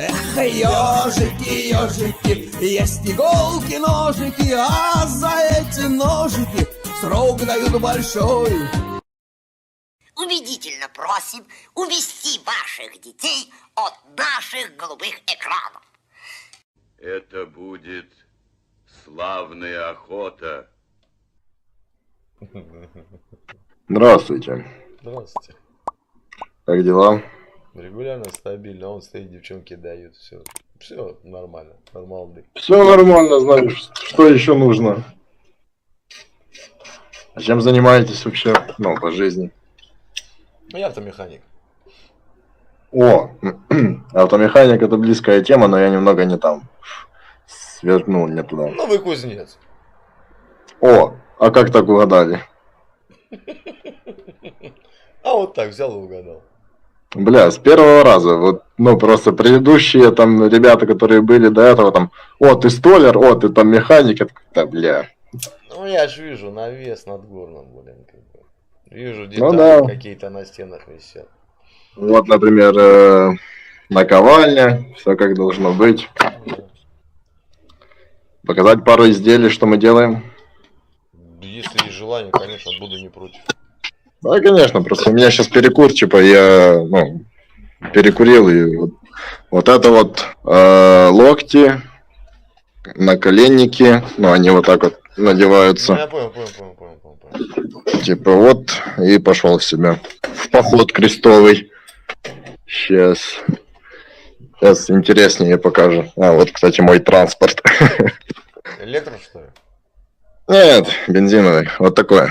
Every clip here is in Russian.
Эх, ежики, ежики, есть иголки, ножики, а за эти ножики срок дают большой. Убедительно просим увести ваших детей от наших голубых экранов. Это будет славная охота. Здравствуйте. Здравствуйте. Как дела? Регулярно, стабильно. Он стоит, девчонки дают. Все нормально. Нормально. Все нормально, знаешь, что еще нужно? А чем занимаетесь вообще? Ну, по жизни. Я автомеханик. О, автомеханик это близкая тема, но я немного не там. Свернул не туда. Ну вы кузнец. О, а как так угадали? А вот так взял и угадал. Бля, с первого раза. Вот, ну, просто предыдущие там ребята, которые были до этого, там, о, ты столяр, о, ты там механик, это как-то, бля. Ну я ж вижу навес над горном, блин. Вижу детали Ну, да. какие-то на стенах висят. Вот, например, наковальня, все как должно быть. Показать пару изделий, что мы делаем. Если есть желание, конечно, буду не против. Да, конечно, просто у меня сейчас перекур, типа, я, ну, перекурил, и вот это вот локти, наколенники, ну, они вот так вот надеваются. Ну, я понял. Типа, вот, и пошел в себя. В поход крестовый. Сейчас интереснее покажу. А, вот, кстати, мой транспорт. Электро, что ли? Нет, бензиновый, вот такой.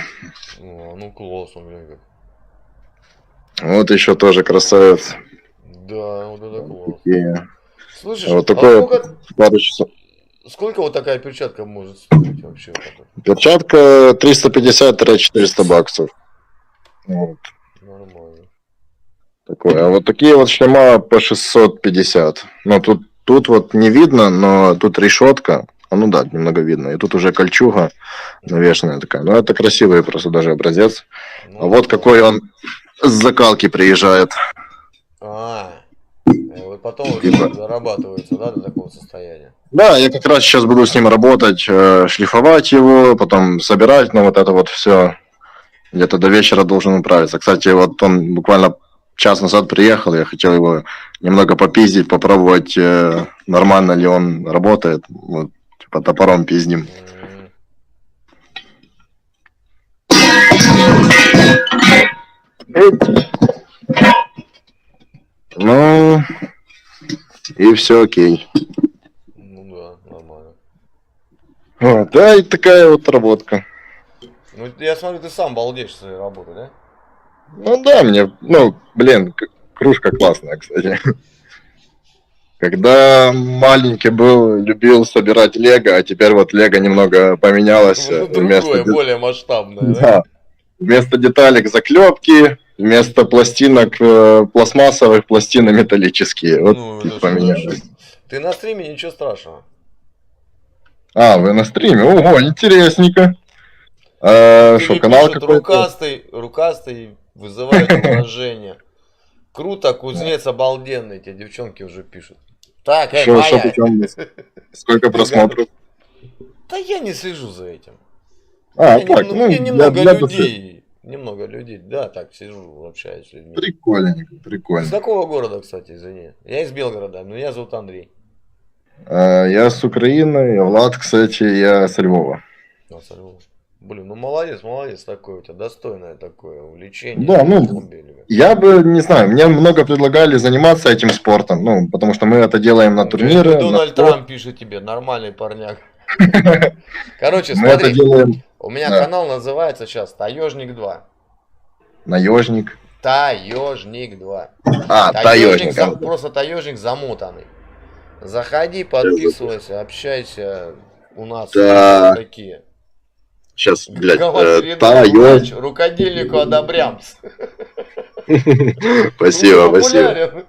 Ну классно, блин. Вот еще тоже красавец. Да, вот это классно. Такие. Слышишь, Вот такой сколько, пару часов. сколько вот такая перчатка может стоить вообще? Перчатка 350-400 баксов. Вот. Нормально. Такое. А вот такие вот шлема по 650. Ну, тут вот не видно, но тут решетка. А ну да, немного видно. И тут уже кольчуга навешенная такая. Ну, это красивый просто даже образец. Ну, А вот какой он с закалки приезжает. Вот потом вот зарабатывается, да, до такого состояния. Да, я как раз сейчас буду с ним работать, шлифовать его, потом собирать, но вот это вот все где-то до вечера должен управиться. Кстати, вот он буквально час назад приехал, я хотел его немного попиздить, попробовать, нормально ли он работает. Вот, типа топором пиздим. Ну, и все окей. Ну да, нормально. Вот, да, и такая вот работка. Ну, я смотрю, ты сам балдеешь своей работы, да? Ну да, мне, ну, блин, кружка классная, кстати. Когда маленький был, любил собирать лего, а теперь вот лего немного поменялось. Ну, другое, более масштабное, да? Да. Вместо деталек заклепки, вместо пластинок пластмассовых, пластины металлические. Вот Ну, поменялось. Ты на стриме, ничего страшного. А, вы на стриме? Ого, интересненько. Что, канал пишут, какой-то? рукастый вызывает уважение. Круто, кузнец обалденный, тебе девчонки уже пишут. Так, Шо, моя. причем? Сколько просмотров? Да я не слежу за этим. А, Я так, ну, немного для людей. Немного людей, да, так, сижу, общаюсь с людьми. Прикольненько, С прикольно. какого города, кстати, извини? Я из Белгорода, но меня зовут Андрей. Я с Украины, Влад, кстати, я со Львова. Блин, ну молодец такое у тебя, достойное такое увлечение. Да, ну, я бы, не знаю, мне много предлагали заниматься этим спортом, ну, потому что мы это делаем на турниры. Дональд Трамп пишет тебе, нормальный парняк. Короче, мы это смотри, делаем... у меня канал называется сейчас Таежник 2. Наежник. Таежник 2. А, таежник. Просто таежник замотанный. Заходи, подписывайся, общайся. У нас такие. Сейчас, блядь, рукодельнику одобрямс. Спасибо, спасибо.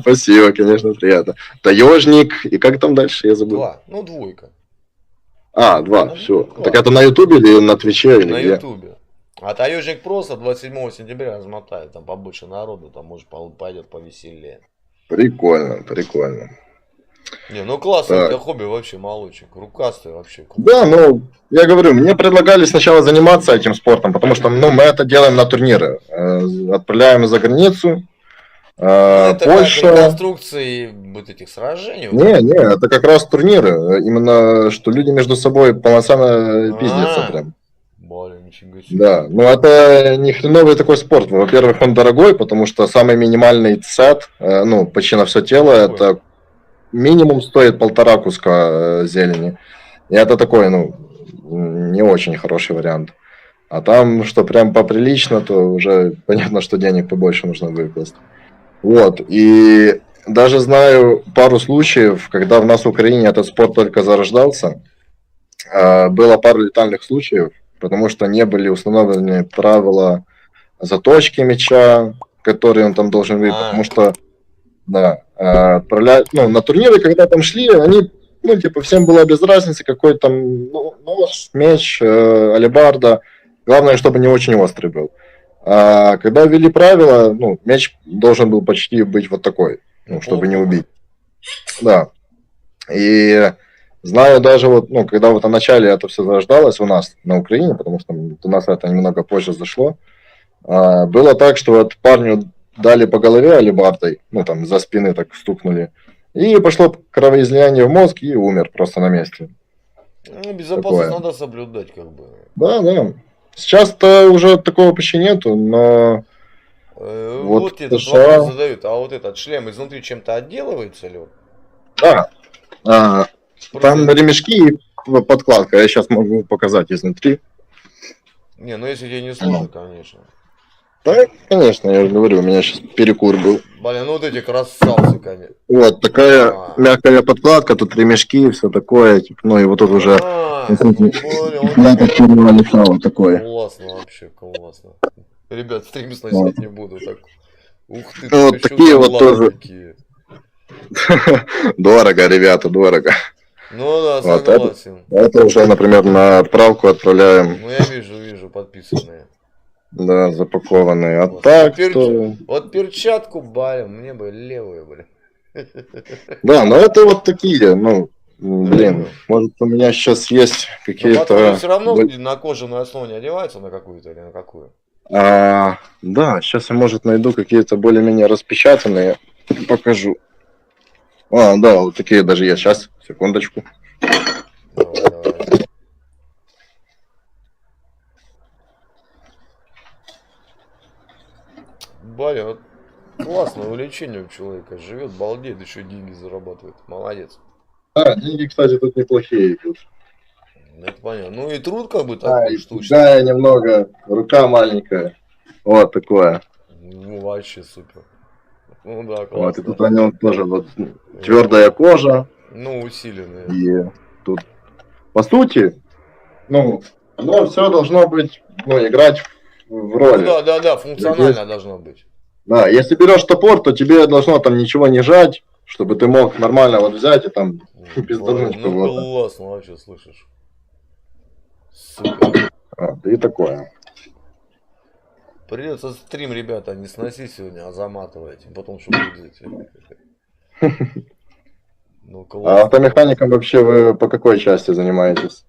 Спасибо, конечно, приятно. Таежник, и как там дальше, я забыл. 2, ну двойка. А, 2, все. Так это на Ютубе или на Твиче? На Ютубе. А таежник просто 27 сентября размотает, там побольше народу, там может пойдет повеселее. Прикольно, прикольно. Не, ну классно, у Так. тебя хобби вообще молодчик, рукастый вообще. Да, ну, я говорю, мне предлагали сначала заниматься этим спортом, потому что, ну, мы это делаем на турниры. Отправляем за границу, Ну, это как Польша. реконструкции вот этих сражений. Не, это как раз турниры. Именно, что люди между собой полноценно пиздятся А. прям. Блин, ничего себе. Да, но это не хреновый такой спорт. Во-первых, он дорогой, потому что самый минимальный сет, ну, почти на все тело, это минимум стоит 1,5 куска зелени. И это такой, ну, не очень хороший вариант. А там, что прям поприлично, то уже понятно, что денег побольше нужно выкласть. Вот, и даже знаю пару случаев, когда в нас в Украине этот спорт только зарождался. Было пару летальных случаев, потому что не были установлены правила заточки мяча, которые он там должен быть, потому что, да, отправлять, ну, на турниры, когда там шли, они, ну, типа, всем было без разницы, какой там нож, меч, алебарда, главное, чтобы не очень острый был. А когда ввели правила, ну, мяч должен был почти быть вот такой, ну, чтобы не убить. Да. И знаю даже вот, ну, когда вот в начале это все зарождалось у нас на Украине, потому что у нас это немного позже зашло, было так, что вот парню дали по голове алебардой, ну, там, за спины так стукнули, и пошло кровоизлияние в мозг, и умер просто на месте. Ну, безопасность Такое. надо соблюдать, как бы. Да. Сейчас-то уже такого почти нету, но... Вот этот США... вопрос задают, а вот этот шлем изнутри чем-то отделывается ли? Да. Там ремешки и подкладка. Я сейчас могу показать изнутри. Не, ну если тебе не сложно, конечно. Да, конечно, я же говорю, у меня сейчас перекур был. Блин, ну вот эти красавцы, конечно. Вот такая мягкая подкладка, тут ремешки, все такое. Ну и вот тут уже... Вот такое. Классно вообще, классно. Ребят, стрим сносить не буду. Так. Ух ты, Ну, вот такие вот тоже. Такие. Дорого, ребята, дорого. Ну да, Вот согласен. Это уже, например, на отправку отправляем. Ну я вижу, подписанные. Да, запакованные. А Вот. так, Вот перчатку, блин, мне бы левую, блин. Да, но это вот такие, ну, блин, может у меня сейчас есть какие-то... Все равно на кожаную основу не одевается на какую-то или на какую? Да, сейчас я, может, найду какие-то более-менее распечатанные. Покажу. Да, вот такие даже есть. Сейчас, секундочку. Давай. Блин, вот классное увлечение у человека. Живет, балдеет, еще деньги зарабатывает. Молодец. Да, деньги, кстати, тут неплохие идут. Это понятно. Ну и труд как бы такой штучный. Да, немного. Рука маленькая. Вот такое. Ну вообще супер. Ну да, классно. Вот, и тут на нем тоже вот твердая кожа. Ну, усиленные. И тут, по сути, ну, оно все должно быть, ну, играть в роли. Ну, да, функционально должно быть. Да, если берешь топор, то тебе должно там ничего не жать, чтобы ты мог нормально вот взять и там пиздануть Ну кого-то. классно вообще, слышишь. Супер. И такое. Придется стрим, ребята, не сносить сегодня, а заматывать. Потом что будет? Ну, А классно. автомехаником вообще вы по какой части занимаетесь?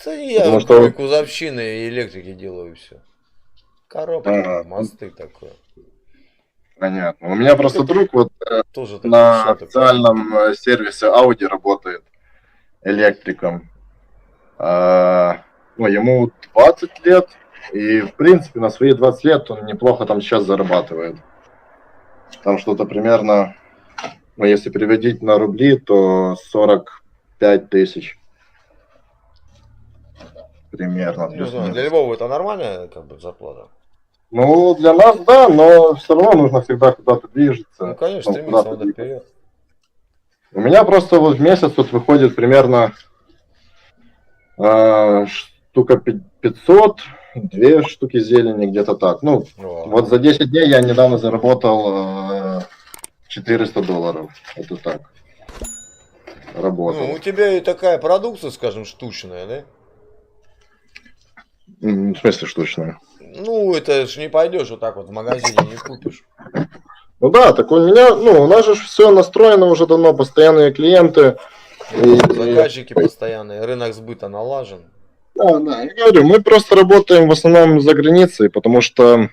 Да я Потому что- кузовщины и электрики делаю все. Коробки, мосты такое. Понятно. У меня просто друг вот Тоже на такой официальном сервисе Audi работает электриком. Ну, ему 20 лет, и, в принципе, на свои 20 лет он неплохо там сейчас зарабатывает. Там что-то примерно, ну, если переводить на рубли, то 45 тысяч. Примерно. Не знаю, для Львова это нормальная как бы зарплата? Ну, для нас, да, но все равно нужно всегда куда-то движется. Ну, конечно, Ну, стремиться куда-то надо вперед. У меня просто вот в месяц тут выходит примерно штука 500, 2 штуки зелени, где-то так. Ну, вот за 10 дней я недавно заработал $400. Это так. Работал. Ну, у тебя и такая продукция, скажем, штучная, да? В смысле штучная? Ну, это ж не пойдешь вот так вот в магазине не купишь. Ну да, так у меня, ну, у нас же все настроено уже давно, постоянные клиенты. Заказчики постоянные, рынок сбыта налажен. Да, да, я говорю, мы просто работаем в основном за границей, потому что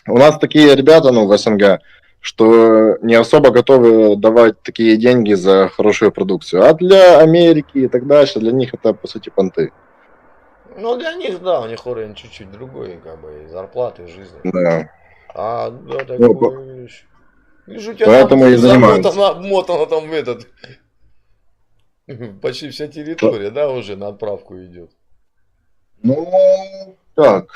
у нас такие ребята, ну, в СНГ, что не особо готовы давать такие деньги за хорошую продукцию. А для Америки и так дальше, для них это, по сути, понты. Ну, для них, да, у них уровень чуть-чуть другой, как бы, и зарплаты, и жизни. Да. А, да, Ну, такое вещь. Вижу, у тебя поэтому там и занимаюсь. обмотано там в этот... Почти вся территория, да, уже на отправку идет. Ну, так.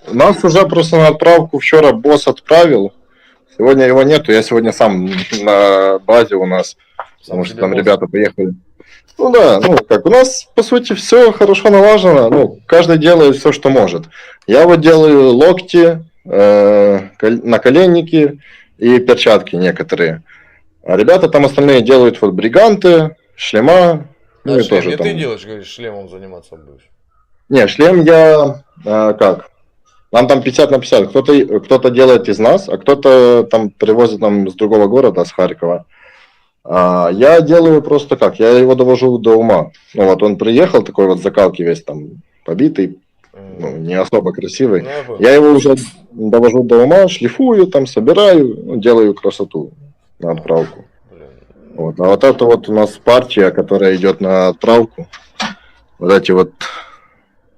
У нас уже просто на отправку вчера босс отправил. Сегодня его нету, я сегодня сам на базе у нас, потому что себе там босс. ребята приехали. Ну да, ну как, у нас по сути все хорошо налажено, ну, каждый делает все, что может. Я вот делаю локти, наколенники и перчатки некоторые. А ребята там остальные делают вот бриганты, шлема, ну А и шлем тоже не там. ты делаешь, говоришь, шлемом заниматься будешь. Не, шлем я как? Нам там 50 на 50. Кто-то делает из нас, а кто-то там привозит нам с другого города, с Харькова. А я делаю просто как? Я его довожу до ума. Ну вот он приехал, такой вот закалки весь там побитый, ну, не особо красивый. Ну, я понял. Я его уже довожу до ума, шлифую, там собираю, ну, делаю красоту на отправку. Блин. Вот. А вот это вот у нас партия, которая идет на отправку. Вот эти вот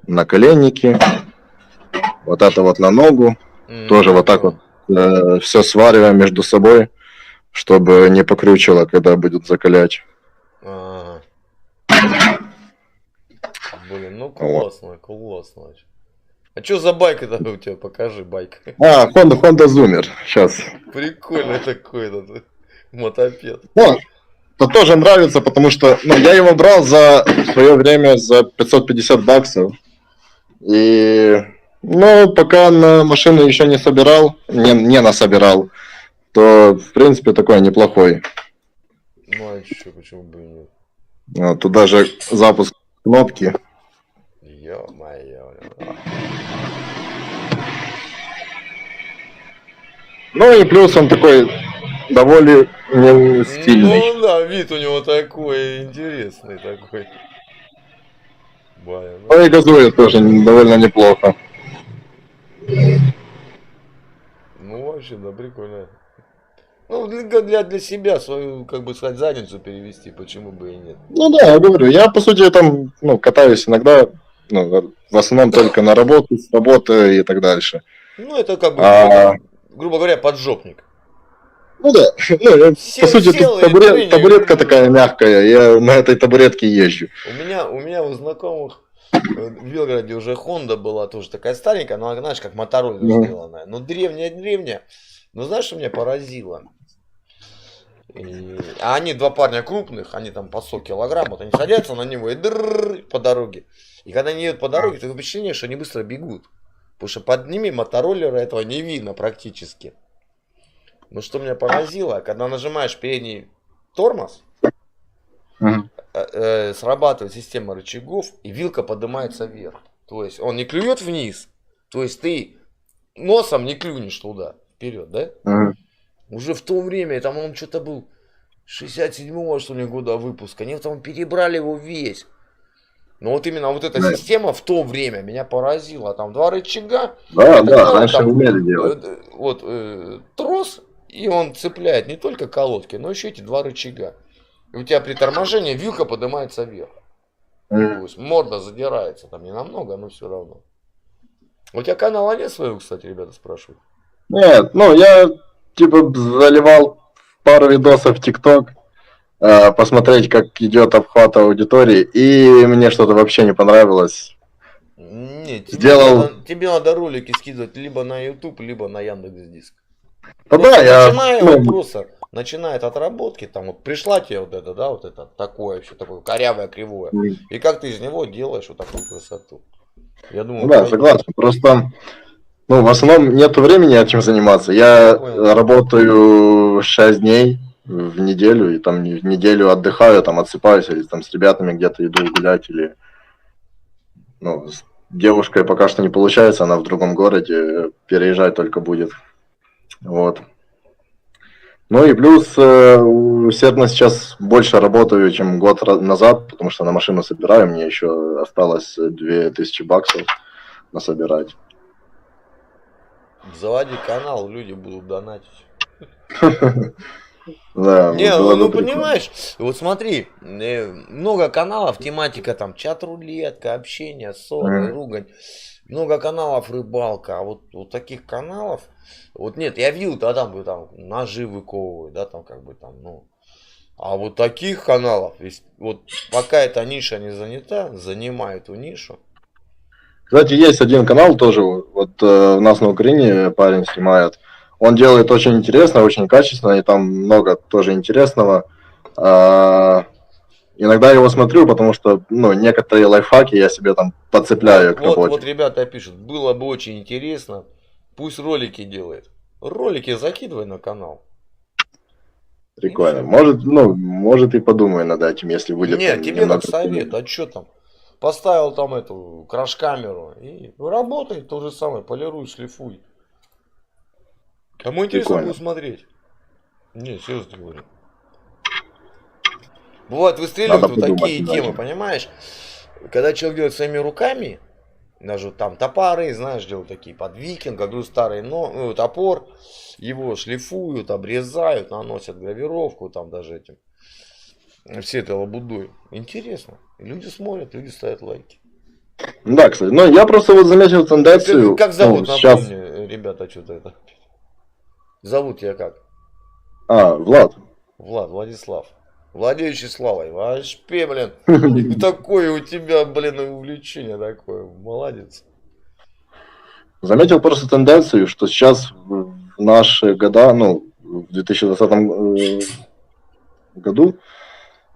наколенники. Вот это вот на ногу. Тоже вот так вот все свариваем между собой, чтобы не покрючило, когда будет закалять. Ага. Блин, ну классно, классно. А что за байк это у тебя? Покажи байк. А, Honda Zoomer. Сейчас. Прикольный такой этот мотопед. Ну, это тоже нравится, потому что ну, я его брал в свое время за 550 баксов. И ну, пока на машину еще не собирал, не насобирал, то в принципе такой неплохой. Ну а что, почему бы и нет? Вот, тут даже запуск кнопки. Ё-моё. Ну и плюс он такой довольно стильный. Ну да, вид у него такой интересный такой. Блин, Ну и газует тоже довольно неплохо. ну вообще, да, прикольно. Ну, для себя свою, как бы сказать, задницу перевести, почему бы и нет. Ну да, я говорю, я по сути там ну, катаюсь иногда, ну, в основном только на работу, с работы и так дальше. Ну, это как бы, грубо говоря, поджопник. Ну да, ну, по сути сел тут и тренер. табуретка такая мягкая, я на этой табуретке езжу. У меня у знакомых в Белгороде уже Honda была тоже такая старенькая, но она, знаешь, как Motorola сделанная. Ну, древняя. Но знаешь, что меня поразило? А они два парня крупных, они там по 100 килограмм, вот они садятся на него и по дороге. И когда они едут по дороге, такое впечатление, что они быстро бегут. Потому что под ними мотороллера этого не видно практически. Но что меня поразило, когда нажимаешь передний тормоз, срабатывает система рычагов, и вилка поднимается вверх. То есть он не клюет вниз, то есть ты носом не клюнешь туда, вперед, да? Уже в то время, там он что-то был 67-го, что ли, года выпуска, они там перебрали его весь. Но вот именно вот эта система в то время меня поразила. Там два рычага. Да, раньше умели делать. Вот трос, и он цепляет не только колодки, но еще эти два рычага. И у тебя при торможении вилка поднимается вверх. То есть морда задирается, там не намного, но все равно. У тебя канала нет своего, кстати, ребята спрашивают? Нет, ну я типа заливал пару видосов в ТикТок, посмотреть, как идет обхват аудитории, и мне что-то вообще не понравилось. Нет, Сделал... тебе надо ролики скидывать либо на YouTube, либо на Яндекс.Диск. Да, я... Просто начиная от отработки, там вот пришла тебе вот это, да, вот это такое, все такое корявое, кривое. И как ты из него делаешь вот такую красоту. Я думаю, да, согласен. Просто, ну, в основном нет времени этим заниматься. Я работаю 6 дней в неделю, и там неделю отдыхаю, там отсыпаюсь, или там с ребятами где-то иду гулять, или ну, девушкой пока что не получается, она в другом городе, переезжать только будет. Вот. Ну и плюс усердно сейчас больше работаю, чем год назад, потому что на машину собираю, мне еще осталось 2000 баксов насобирать. Заводи канал, люди будут донатить. Да, Не, было бы ну прикольно. понимаешь, вот смотри, много каналов, тематика там чат-рулетка, общение, ссоры, ругань. Много каналов рыбалка, а вот таких каналов, вот нет, я видел, да, там ножи выковывают, да, там как бы там, ну. А вот таких каналов, вот пока эта ниша не занята, занимай эту нишу. Кстати, есть один канал тоже, вот у нас на Украине парень снимает. Он делает очень интересно, очень качественно, и там много тоже интересного. Иногда его смотрю, потому что, ну, некоторые лайфхаки я себе там подцепляю к работе. Вот ребята пишут, было бы очень интересно, пусть ролики делает. Ролики закидывай на канал. Прикольно. Может и подумаю над этим, если будет. Нет, там тебе немного как совет, а что там? Поставил там эту краш-камеру и работает то же самое, полируй, шлифуй. Кому интересно Прикольно. будет смотреть? Не, серьезно говорю. Бывает, выстреливают Надо вот такие подумать, темы, иначе. понимаешь? Когда человек делает своими руками, даже там топоры, знаешь, делают такие под викинг, говорю, старый топор, его шлифуют, обрезают, наносят гравировку, там даже этим, все это лабудой. Интересно. И люди смотрят, люди ставят лайки. Да, кстати. Ну, я просто вот заметил тенденцию. Как зовут, ну, сейчас... напомни, ребята, что-то это. Зовут тебя как? Влад. Владислав. Владеющий славой. Вообще, блин, такое у тебя, блин, увлечение такое. Молодец. Заметил просто тенденцию, что сейчас в наши года, ну, в 2020 году,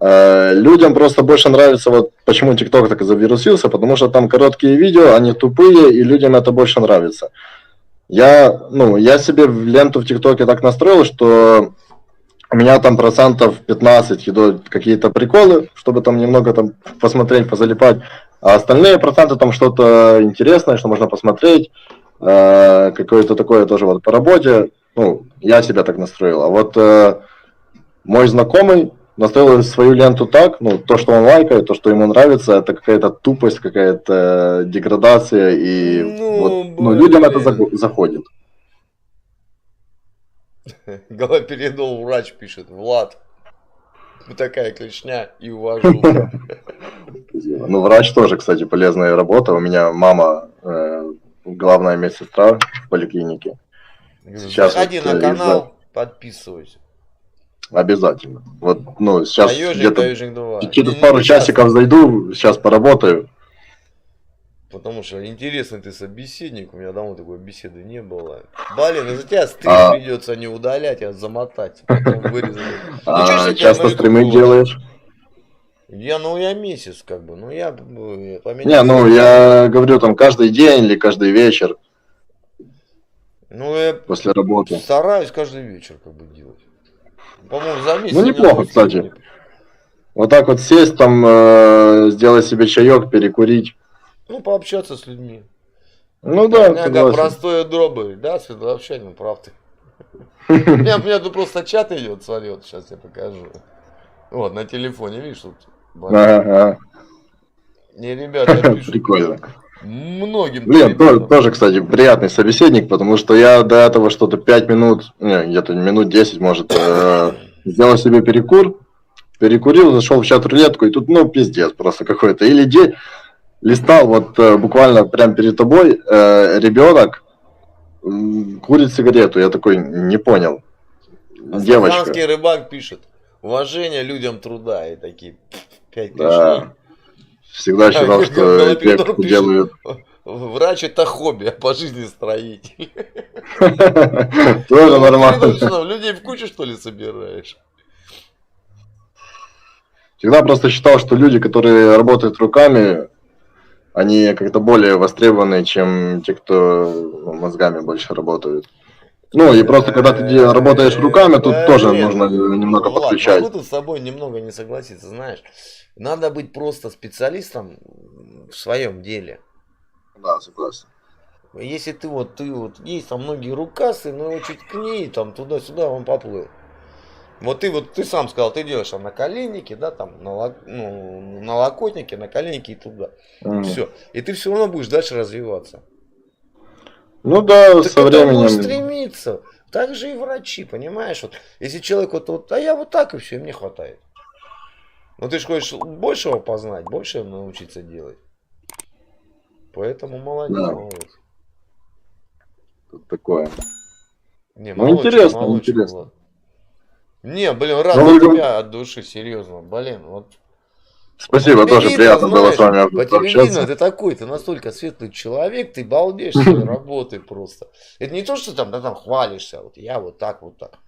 людям просто больше нравится, вот почему TikTok так и завирусился, потому что там короткие видео, они тупые, и людям это больше нравится. Я себе в ленту в ТикТоке так настроил, что у меня там процентов 15 идут какие-то приколы, чтобы там немного там посмотреть, позалипать, а остальные проценты там что-то интересное, что можно посмотреть, какое-то такое тоже вот по работе. Ну, я себя так настроил. А вот мой знакомый настроил свою ленту так, ну, то, что он лайкает, то, что ему нравится, это какая-то тупость, какая-то деградация, и людям это заходит. Галоперидол врач пишет. Влад, такая клешня и увожу. Ну, врач тоже, кстати, полезная работа. У меня мама главная медсестра в поликлинике. Сейчас заходи вот, на канал, подписывайся. Обязательно. Вот, ну, сейчас Таежник, где-то Таежник 2. через пару часиков зайду, сейчас поработаю. Потому что интересный ты собеседник, у меня давно такой беседы не было. Блин, из-за тебя стрим придется не удалять, а замотать, потом вырезать. Часто стримы делаешь? Я месяц как бы, но я поменял. Не, ну я говорю там каждый день или каждый вечер. Ну я после работы. Стараюсь каждый вечер как бы делать. По-моему, за месяц. Ну неплохо, кстати. Вот так вот сесть там, сделать себе чаек, перекурить. Ну, пообщаться с людьми. Ну да, согласен. Простое дробы, да, Светлообщанин, прав ты. У меня тут просто чат идет, смотри, вот сейчас я покажу. Вот, на телефоне, видишь, тут. Не, ребята пишут. Прикольно. Многим. Блин, тоже, кстати, приятный собеседник, потому что я до этого что-то 5 минут, где-то минут 10, может, сделал себе перекурил, зашел в чат-рулетку, и тут, ну, пиздец просто какой-то. Или листал, вот буквально прямо перед тобой ребенок курит сигарету. Я такой, не понял. Девочка. Казанский рыбак пишет: уважение людям труда. И такие 5 клешней. Да. Всегда считал, что те, кто делают... Врач это хобби, а по жизни строитель. Тоже нормально. Людей в кучу, что ли, собираешь? Всегда просто считал, что люди, которые работают руками, они как-то более востребованы, чем те, кто мозгами больше работают. Ну и просто когда ты работаешь руками, тут тоже нужно немного подключать. Могу тут с тобой немного не согласиться, знаешь. Надо быть просто специалистом в своем деле. Да, согласен. Если ты вот есть там многие рукасы, но его чуть к ней, там туда-сюда он поплыл. Вот ты сам сказал, ты делаешь там наколенники, да, там на локотнике, наколенники и туда. Все. И ты все равно будешь дальше развиваться. Ну да, Так со это временем. будешь стремиться. Так же и врачи, понимаешь? Вот, если человек а я вот так и все, и мне хватает. Но ты же хочешь большего познать, больше научиться делать. Поэтому молодец, Да. молодец. Тут такое. Не, Ну, интересно, молодчик, интересно. Влад. Не, блин, рад Ну, за вы- тебя от души, серьезно. Блин, вот. Спасибо, Тебе тоже видно, приятно было знаешь, с вами по тебе общаться. видно, ты такой, ты настолько светлый человек, ты балдеешь своей работой просто. Это не то, что там, да, там хвалишься, вот я вот так, вот так.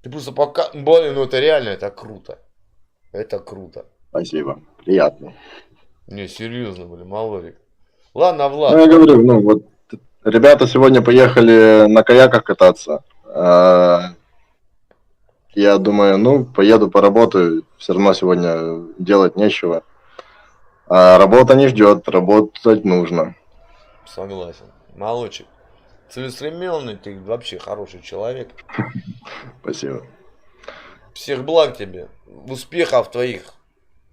Ты просто пока, блин, ну это реально, это круто. Это круто. Спасибо, приятно. Не, серьезно, блин, Малорик. Ладно, Ну, Влад, я говорю, ну вот, ребята сегодня поехали на каяках кататься. Я думаю, ну, поеду поработаю, все равно сегодня делать нечего. А работа не ждет, работать нужно. согласен. Молодчик. Целеустремленный, ты вообще хороший человек. Спасибо. Всех благ тебе, успехов твоих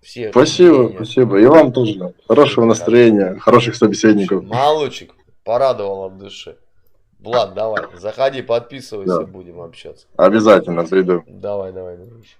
всех. Спасибо, деяниях. спасибо. И вам тоже. Хорошего настроения, хороших собеседников. Молодчик, порадовал от души. Влад, давай, заходи, подписывайся, Да. будем общаться. Обязательно приду. Давай, дружище.